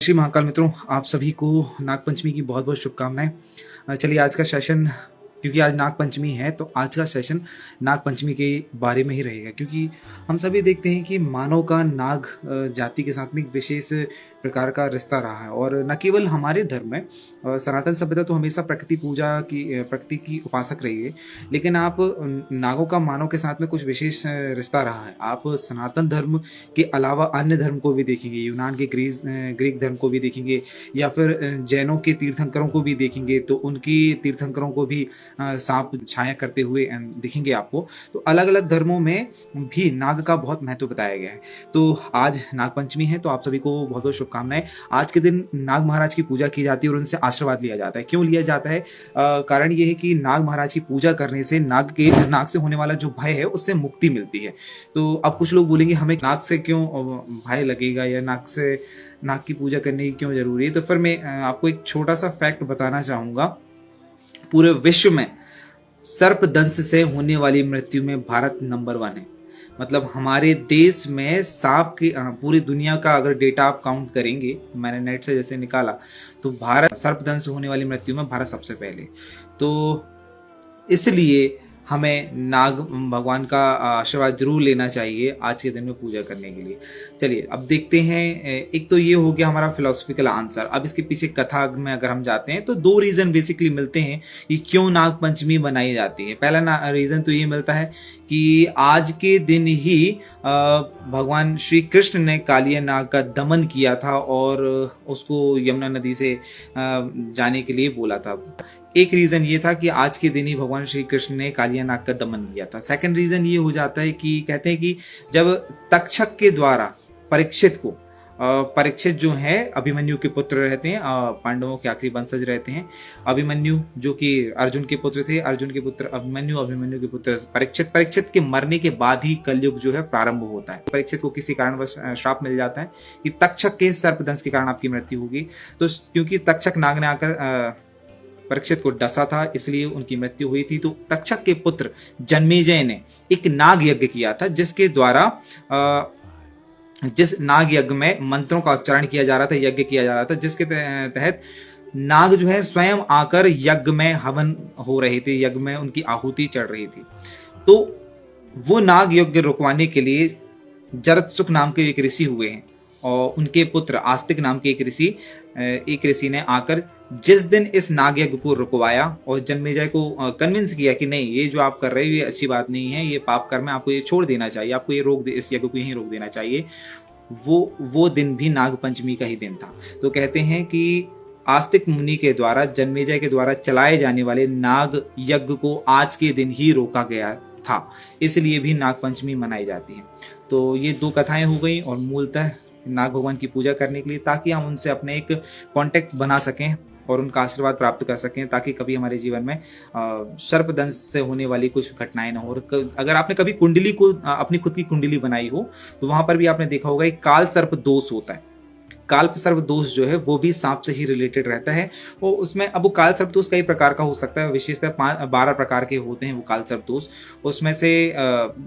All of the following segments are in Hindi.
श्री महाकाल मित्रों, आप सभी को नागपंचमी की बहुत बहुत शुभकामनाएं। चलिए आज का सेशन, क्योंकि आज नागपंचमी है तो आज का सेशन नागपंचमी के बारे में ही रहेगा। क्योंकि हम सभी देखते हैं कि मानव का नाग जाति के साथ में एक विशेष प्रकार का रिश्ता रहा है। और न केवल हमारे धर्म में, सनातन सभ्यता तो हमेशा प्रकृति पूजा की, प्रकृति की उपासक रही है, लेकिन आप नागों का मानव के साथ में कुछ विशेष रिश्ता रहा है। आप सनातन धर्म के अलावा अन्य धर्म को भी देखेंगे, यूनान के ग्रीक धर्म को भी देखेंगे, या फिर जैनों के तीर्थंकरों को भी देखेंगे तो उनकी तीर्थंकरों को भी सांप छाया करते हुए दिखेंगे आपको। तो अलग अलग धर्मों में भी नाग का बहुत महत्व बताया गया है। तो आज नागपंचमी है तो आप सभी को बहुत बहुत शुभकामनाएं। आज के दिन नाग महाराज की पूजा की जाती है और उनसे आशीर्वाद लिया जाता है। क्यों लिया जाता है? कारण ये है कि नाग महाराज की पूजा करने से नाग से होने वाला जो भय है उससे मुक्ति मिलती है। तो अब कुछ लोग बोलेंगे हमें नाग से क्यों भय लगेगा, या नाग की पूजा करने की क्यों जरूरी है? तो फिर मैं आपको एक छोटा सा फैक्ट बताना चाहूंगा। पूरे विश्व में सर्पदंश से होने वाली मृत्यु में भारत नंबर 1 है। मतलब हमारे देश में सांप की पूरी दुनिया का अगर डेटा आप काउंट करेंगे, तो मैंने नेट से जैसे निकाला, तो भारत सर्पदंश से होने वाली मृत्यु में भारत सबसे पहले। तो इसलिए हमें नाग भगवान का आशीर्वाद जरूर लेना चाहिए आज के दिन में पूजा करने के लिए। चलिए अब देखते हैं। एक तो ये हो गया हमारा फिलोसफिकल आंसर। अब इसके पीछे कथा में अगर हम जाते हैं तो 2 रीजन बेसिकली मिलते हैं कि क्यों नाग पंचमी बनाई जाती है। पहला रीजन तो ये मिलता है कि आज के दिन ही भगवान श्री कृष्ण ने कालिया नाग का दमन किया था और उसको यमुना नदी से जाने के लिए बोला था। एक रीजन ये था कि आज के दिन ही भगवान श्री कृष्ण ने कालिया नाग का दमन किया था। सेकंड रीजन ये हो जाता है कि कहते हैं कि जब तक्षक के द्वारा परीक्षित जो है अभिमन्यु के पुत्र रहते हैं, पांडवों के आखिरी वंशज रहते हैं। अभिमन्यु जो कि अर्जुन के पुत्र थे, अर्जुन के पुत्र अभिमन्यु, अभिमन्यु के पुत्र परीक्षित के मरने के बाद ही कलयुग जो है प्रारंभ होता है। परीक्षित को किसी कारणवश श्राप मिल जाता है कि तक्षक के सर्पदंश के कारण आपकी मृत्यु होगी। तो क्योंकि तक्षक नाग ने आकर परीक्षित को डसा था, इसलिए उनकी मृत्यु हुई थी। तो तक्षक के पुत्र जन्मेजय ने एक नाग यज्ञ किया था, जिसके द्वारा जिस नाग यज्ञ में मंत्रों का उच्चारण किया जा रहा था, यज्ञ किया जा रहा था, जिसके तहत नाग जो है स्वयं आकर यज्ञ में हवन हो रहे थे, यज्ञ में उनकी आहुति चढ़ रही थी। तो वो नाग यज्ञ रुकवाने के लिए जरत्सुक नाम के एक ऋषि हुए हैं और उनके पुत्र आस्तिक नाम के एक ऋषि ने आकर जिस दिन इस नाग यज्ञ को रुकवाया और जन्मेजय को कन्विंस किया कि नहीं, ये जो आप कर रहे हो ये अच्छी बात नहीं है, ये पाप कर्म है, आपको ये छोड़ देना चाहिए, आपको ये इस यज्ञ को यहीं रोक देना चाहिए। वो दिन भी नाग पंचमी का ही दिन था। तो कहते हैं कि आस्तिक मुनि के द्वारा, जन्मेजय के द्वारा चलाए जाने वाले नाग यज्ञ को आज के दिन ही रोका गया था, इसलिए भी नाग पंचमी मनाई जाती है। तो ये 2 कथाएं हो गई और मूलतः नाग भगवान की पूजा करने के लिए, ताकि हम उनसे अपने एक कांटेक्ट बना सकें और उनका आशीर्वाद प्राप्त कर सकें, ताकि कभी हमारे जीवन में सर्पदंश से होने वाली कुछ घटनाएं ना हो। और अगर आपने कभी कुंडली को, अपनी खुद की कुंडली बनाई हो, तो वहां पर भी आपने देखा होगा एक काल सर्प दोष होता है। काल सर्प दोष जो है वो भी सांप से ही रिलेटेड रहता है। और उसमें अब वो काल सर्प दोष कई प्रकार का हो सकता है, विशेषतः 12 प्रकार के होते हैं वो काल सर्प दोष। उसमें से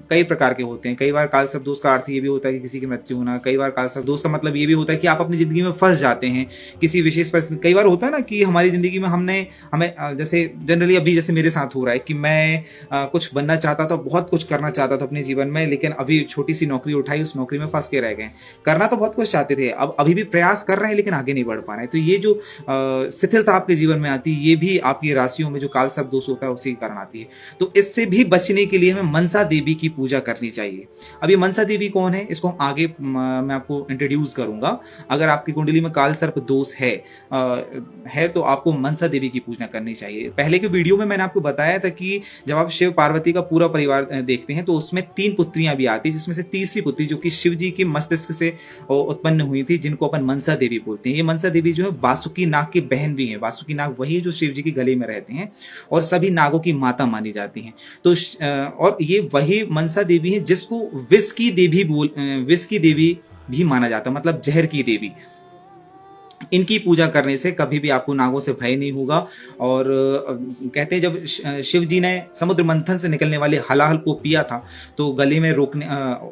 कई प्रकार के होते हैं। कई बार काल सर्प दोष का अर्थ ये भी होता है कि किसी की मृत्यु होना। कई बार काल सर्प दोष का मतलब ये भी होता है कि आप अपनी जिंदगी में फंस जाते हैं किसी विशेष परिस्थिति। कई बार होता है ना कि हमारी जिंदगी में हमें जैसे जनरली अभी जैसे मेरे साथ हो रहा है कि मैं कुछ बनना चाहता था, बहुत कुछ करना चाहता था अपने जीवन में, लेकिन अभी छोटी सी नौकरी उठाई, उस नौकरी में फंस के रह गए। करना तो बहुत कुछ चाहते थे, अब अभी भी प्रयास कर रहे हैं लेकिन आगे नहीं बढ़ पा रहे हैं। तो ये जो शिथिलता आपके जीवन में आती है, ये भी आपकी राशियों में जो काल सर्प दोष होता है उसी के कारण आती है। तो इससे भी बचने के लिए हमें मनसा देवी की पूजा करनी चाहिए। अब ये मनसा देवी कौन है, इसको आगे मैं आपको इंट्रोड्यूस करूंगा। अगर आपकी कुंडली में काल सर्प दोष है तो आपको मनसा देवी की पूजा करनी चाहिए। पहले के वीडियो में मैंने आपको बताया था कि जब आप शिव पार्वती का पूरा परिवार देखते हैं तो उसमें 3 पुत्रियां भी आती, जिसमें से तीसरी पुत्री जो कि शिव जी के मस्तिष्क से उत्पन्न हुई थी, जिनको अपन मनसा देवी बोलते हैं। ये मनसा देवी जो है वासुकी नाग की बहन भी है। वासुकी नाग वही है जो शिव जी के गले में रहते हैं और सभी नागों की माता मानी जाती हैं। तो और ये वही मनसा देवी है जिसको विष की देवी भी माना जाता है, मतलब जहर की देवी। इनकी पूजा करने से कभी भी आपको नागों से भय नहीं होगा। और कहते हैं जब शिव जी ने समुद्र मंथन से निकलने वाले हलाहल को पिया था तो गले में रोकने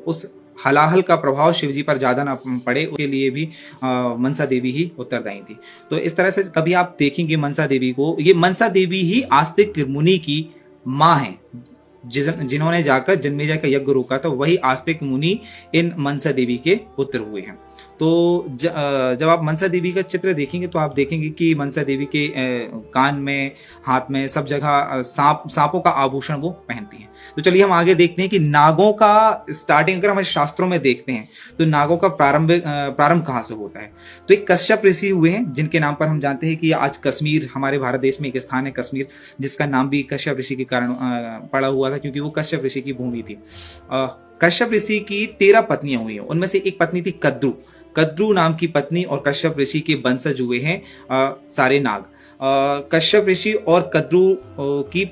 उस हलाहल का प्रभाव शिवजी पर ज्यादा ना पड़े, उसके लिए भी मनसा देवी ही उत्तरदायी थी। तो इस तरह से कभी आप देखेंगे मनसा देवी को, ये मनसा देवी ही आस्तिक मुनि की माँ है, जिन्होंने जाकर जन्मेजय का यज्ञ रोका था, वही आस्तिक मुनि इन मनसा देवी के पुत्र हुए हैं। तो जब आप मनसा देवी का चित्र देखेंगे तो आप देखेंगे कि मनसा देवी के कान में, हाथ में, सब जगह सांपों का आभूषण वो पहनती हैं। तो चलिए हम आगे देखते हैं कि नागों का स्टार्टिंग अगर हम शास्त्रों में देखते हैं तो नागों का प्रारंभ कहाँ से होता है। तो एक कश्यप ऋषि हुए हैं, जिनके नाम पर हम जानते हैं कि आज कश्मीर, हमारे भारत देश में एक स्थान है कश्मीर, जिसका नाम भी कश्यप ऋषि के कारण पड़ा हुआ था, क्योंकि वो कश्यप ऋषि की भूमि थी। कश्यप ऋषि की 13 पत्नियां हुई हैं, उनमें से एक पत्नी थी कद्रू नाम की पत्नी, और कश्यप ऋषि के वंशज हुए हैं सारे नाग। कश्यप ऋषि और कद्रू की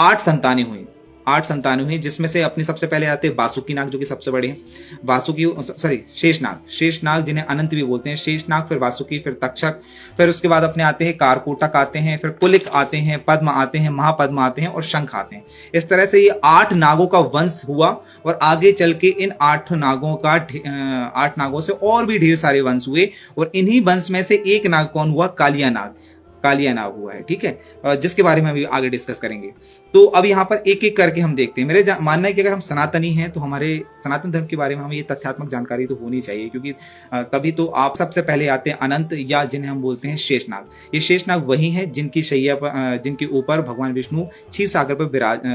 8 संतानें हुई, जिसमें से अपने सबसे पहले आते हैं वासुकी नाग, जो कि सबसे बड़े हैं। शेषनाग, जिन्हें अनंत भी बोलते हैं। शेषनाग, फिर वासुकी, फिर तक्षक, फिर उसके बाद अपने आते हैं कारकोटक आते हैं, फिर कुलिक आते हैं, पद्म आते हैं, महापद्म आते हैं और शंख आते हैं। इस तरह से ये 8 नागों का वंश हुआ, और आगे चल के इन 8 नागों से और भी ढेर सारे वंश हुए, और इन्हीं वंश में से एक नाग कौन हुआ? कालिया नाग हुआ है, ठीक है, जिसके बारे में अभी आगे डिस्कस करेंगे। तो अब यहाँ पर एक एक करके हम देखते हैं। मेरे मानना है कि अगर हम सनातनी हैं तो हमारे सनातन धर्म के बारे में हमें ये तथ्यात्मक जानकारी तो होनी चाहिए, क्योंकि तभी तो आप सबसे पहले आते हैं अनंत, या जिन्हें हम बोलते हैं शेषनाग। ये शेषनाग वही हैं जिनकी शैया पर, जिनके ऊपर भगवान विष्णु क्षीर सागर पर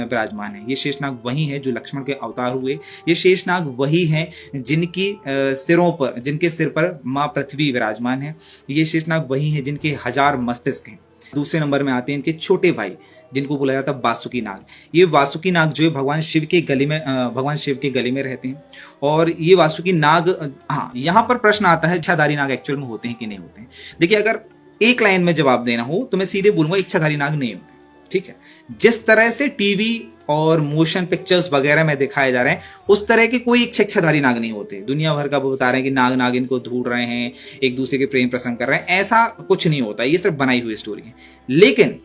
विराजमान है। ये शेषनाग वही हैं जो लक्ष्मण के अवतार हुए। ये शेषनाग वही हैं जिनके सिर पर माँ पृथ्वी विराजमान है। ये शेषनाग वही हैं जिनके 1000 मस्तिष्क हैं। दूसरे नंबर में आते हैं इनके छोटे भाई, जिनको बोला जाता है वासुकी नाग। ये वासुकी नाग जो है भगवान शिव के गले में रहते हैं। और ये वासुकी नाग, हाँ, यहाँ पर प्रश्न आता है इच्छाधारी नाग एक्चुअल में होते हैं कि नहीं होते हैं। देखिए, अगर एक लाइन में जवाब देना हो तो मैं सीधे बोलूंगा इच्छाधारी नाग नहीं होते, ठीक है। जिस तरह से टीवी और मोशन पिक्चर्स वगैरह में दिखाए जा रहे हैं, उस तरह के कोई इच्छाधारी नाग नहीं होते। दुनिया भर का वो बता रहे हैं कि नाग नागिन को ढूंढ रहे हैं, एक दूसरे के प्रेम प्रसंग कर रहे हैं, ऐसा कुछ नहीं होता। ये सिर्फ बनाई हुई स्टोरी है। लेकिन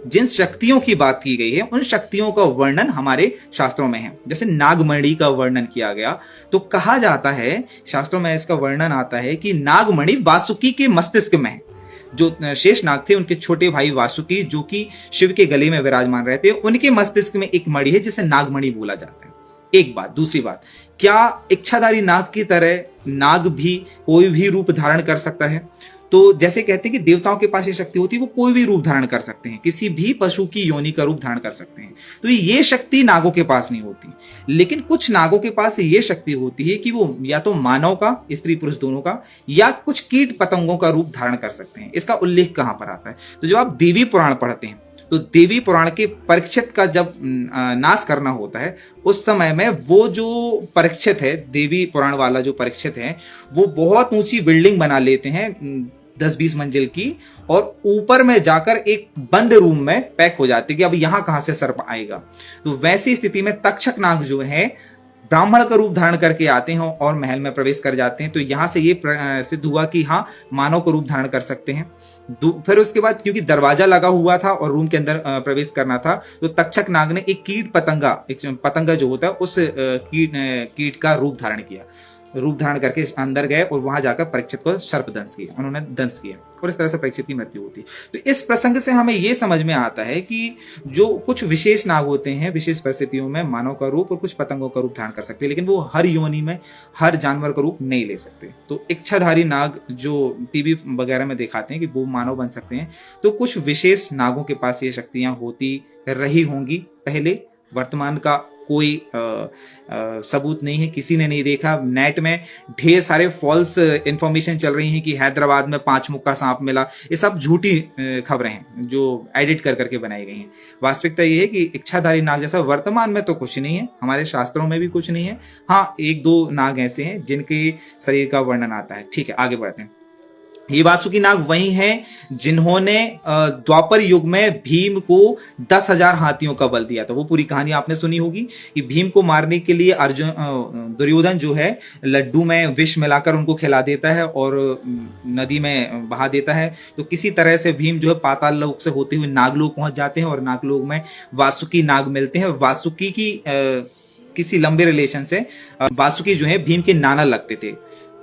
जिन शक्तियों की बात की गई है, उन शक्तियों का वर्णन हमारे शास्त्रों में है। जैसे नागमणि का वर्णन किया गया, तो कहा जाता है, शास्त्रों में इसका वर्णन आता है कि नागमणि वासुकी के मस्तिष्क में है। जो शेष नाग थे, उनके छोटे भाई वासुकी, जो कि शिव के गले में विराजमान रहते हैं, उनके मस्तिष्क में एक मणि है जिसे नागमणि बोला जाता है। एक बात। दूसरी बात, क्या इच्छाधारी नाग की तरह नाग भी कोई भी रूप धारण कर सकता है? तो जैसे कहते हैं कि देवताओं के पास ये शक्ति होती है, वो कोई भी रूप धारण कर सकते हैं, किसी भी पशु की योनि का रूप धारण कर सकते हैं। तो ये शक्ति नागों के पास नहीं होती। लेकिन कुछ नागों के पास ये शक्ति होती है कि वो या तो मानव का, स्त्री पुरुष दोनों का, या कुछ कीट पतंगों का रूप धारण कर सकते हैं। इसका उल्लेख कहां पर आता है? तो जब आप देवी पुराण पढ़ते हैं, तो देवी पुराण के परीक्षित का जब नाश करना होता है, उस समय में वो जो परीक्षित है, देवी पुराण वाला जो परीक्षित है, वो बहुत ऊंची बिल्डिंग बना लेते हैं 10-20 मंजिल की, और ऊपर में जाकर एक बंद रूम में पैक हो जाते कि अब यहां कहां से सर्प आएगा। तो वैसी स्थिति में तक्षक नाग जो है ब्राह्मण का रूप धारण करके आते हैं और महल में प्रवेश कर जाते हैं। तो यहां से ये सिद्ध हुआ कि हाँ, मानव को रूप धारण कर सकते हैं। फिर उसके बाद क्योंकि दरवाजा लगा हुआ था और रूम के अंदर प्रवेश करना था, तो तक्षक नाग ने एक पतंगा जो होता है, उस कीट का रूप धारण करके अंदर गए और वहां जाकर परीक्षित को सर्प दंश किया, उन्होंने दंश किया, और इस तरह से परीक्षित की मृत्यु होती। तो इस प्रसंग से हमें यह समझ में आता है कि जो कुछ विशेष नाग होते हैं, विशेष परिस्थितियों में मानव का रूप और कुछ पतंगों का रूप धारण कर सकते हैं, लेकिन वो हर योनि में हर जानवर का रूप नहीं ले सकते। तो इच्छाधारी नाग जो टीवी वगैरह में दिखाते हैं कि वो मानव बन सकते हैं, तो कुछ विशेष नागों के पास ये शक्तियां होती रही होंगी पहले। वर्तमान का कोई सबूत नहीं है, किसी ने नहीं देखा। नेट में ढेर सारे फॉल्स इंफॉर्मेशन चल रही हैं कि हैदराबाद में 5 मुक्का सांप मिला। ये सब झूठी खबरें हैं जो एडिट कर करके बनाई गई हैं। वास्तविकता ये है कि इच्छाधारी नाग जैसा वर्तमान में तो कुछ नहीं है, हमारे शास्त्रों में भी कुछ नहीं है। हाँ, 1-2 नाग ऐसे हैं जिनके शरीर का वर्णन आता है। ठीक है, आगे बढ़ते हैं। ये वासुकी नाग वही हैं जिन्होंने द्वापर युग में भीम को 10,000 हाथियों का बल दिया था। वो पूरी कहानी आपने सुनी होगी कि भीम को मारने के लिए दुर्योधन जो है लड्डू में विष मिलाकर उनको खिला देता है और नदी में बहा देता है। तो किसी तरह से भीम जो है पाताल लोक से होते हुए नागलोक पहुंच जाते हैं और नागलोक में वासुकी नाग मिलते हैं। वासुकी की किसी लंबे रिलेशन से वासुकी जो है भीम के नाना लगते थे।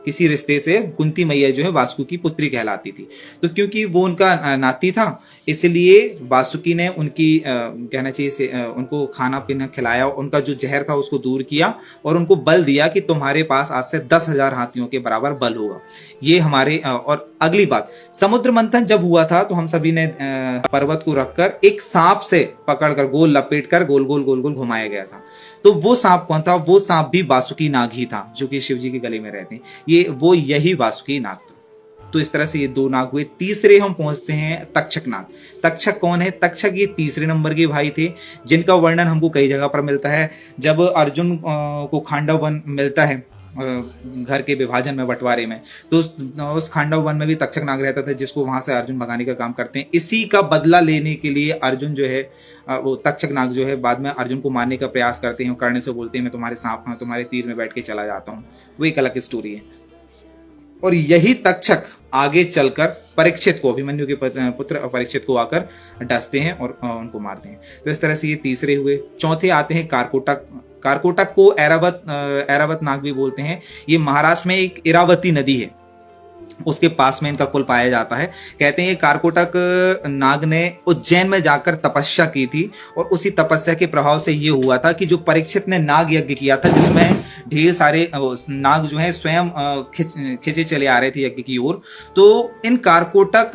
किसी रिश्ते से कुंती मैया जो है वासुकी की पुत्री कहलाती थी। तो क्योंकि वो उनका नाती था, इसलिए वासुकी ने उनकी कहना चाहिए से उनको खाना पीना खिलाया, उनका जो जहर था उसको दूर किया और उनको बल दिया कि तुम्हारे पास आज से 10,000 हाथियों के बराबर बल होगा। ये हमारे और अगली बात, समुद्र मंथन जब हुआ था तो हम सभी ने पर्वत को रखकर एक सांप से पकड़कर गोल लपेट कर गोल गोल गोल गोल घुमाया गया था। तो वो सांप कौन था? वो सांप भी वासुकी नाग ही था, जो कि शिव जी के गले में रहते हैं। यही वासुकी नाग था। तो इस तरह से ये 2 नाग हुए। तीसरे हम पहुंचते हैं तक्षक नाग। तक्षक कौन है? तक्षक ये तीसरे नंबर के भाई थे, जिनका वर्णन हमको कई जगह पर मिलता है। जब अर्जुन को खांडव वन मिलता है घर के विभाजन में, बंटवारे में, तो उस खांडव वन में भी तक्षक नाग रहता था, जिसको वहां से अर्जुन भगाने का काम करते हैं। इसी का बदला लेने के लिए अर्जुन जो है वो तक्षक नाग जो है बाद में अर्जुन को मारने का प्रयास करते हैं। कर्ण से बोलते हैं मैं तुम्हारे सांप में, तुम्हारे तीर में बैठ के चला जाता हूँ। वो एक अलग स्टोरी है। और यही तक्षक आगे चलकर परीक्षित को, अभिमन्यु के पुत्र परीक्षित को आकर डसते हैं और उनको मारते हैं। तो इस तरह से ये तीसरे हुए। चौथे आते हैं कारकोटक। कारकोटक को ऐरावत नाग भी बोलते हैं। ये महाराष्ट्र में एक इरावती नदी है, उसके पास में इनका कुल पाया जाता है। कहते हैं ये कारकोटक नाग ने उज्जैन में जाकर तपस्या की थी और उसी तपस्या के प्रभाव से ये हुआ था कि जो परीक्षित ने नाग यज्ञ किया था, जिसमें ढेर सारे नाग जो है स्वयं खिंचे चले आ रहे थे यज्ञ की ओर, तो इन कारकोटक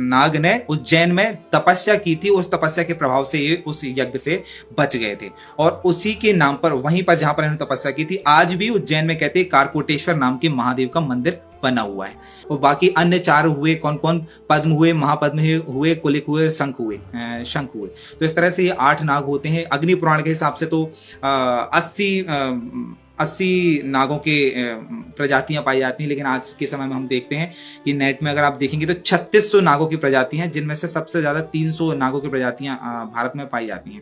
नाग ने उज्जैन में तपस्या की थी। उस तपस्या के प्रभाव से ये उस यज्ञ से बच गए थे और उसी के नाम पर, वहीं पर जहां पर इन्होंने तपस्या की थी, आज भी उज्जैन में कहते हैं कारकोटेश्वर नाम के महादेव का मंदिर बना हुआ है। और बाकी अन्य 4 हुए कौन कौन? पद्म हुए, महापद्म हुए, कुलिक हुए, शंख हुए। तो इस तरह से ये 8 नाग होते हैं। अग्नि पुराण के हिसाब से तो 80 नागों के प्रजातियां पाई जाती हैं, लेकिन आज के समय में हम देखते हैं कि नेट में अगर आप देखेंगे तो 3600 नागों की प्रजातियां हैं, जिनमें से सबसे ज्यादा 300 नागों की प्रजातियां भारत में पाई जाती हैं।